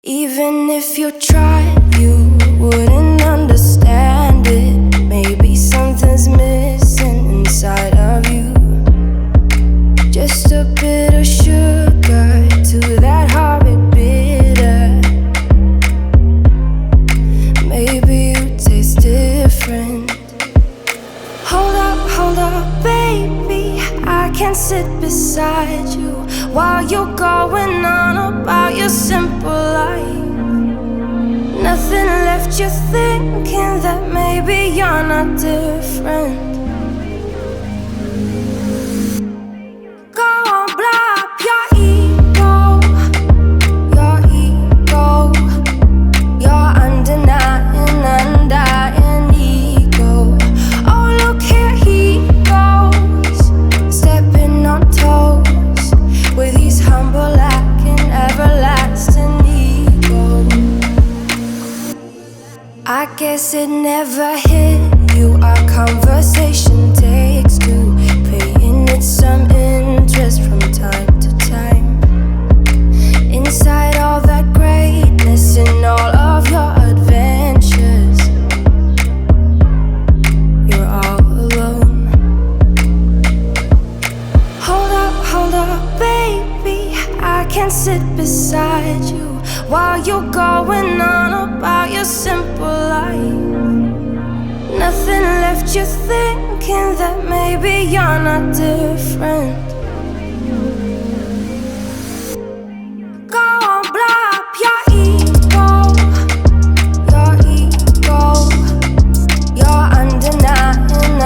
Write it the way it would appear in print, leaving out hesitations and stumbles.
Even if you tried, you wouldn't understand it. Maybe something's missing inside of you. Just a bit of sugar to that horrid bitter. Maybe you taste different. Hold up, baby, I can't sit beside you while you're going on about your simple life. Nothing left you thinking that maybe you're not different. Go on, blow up your ego, your undenying, undying ego. Oh, look here he goes, stepping on toes with his humble lack and everlasting ego. I guess it never hit you. Our conversation takes two, paying it some interest from time to time. Inside all that greatness and all of your adventures, you're all alone. Hold up, baby, I can't sit beside you while you're going on about your simple life. Nothing left you thinking that maybe you're not different. Go on, blow up your ego, your undenying,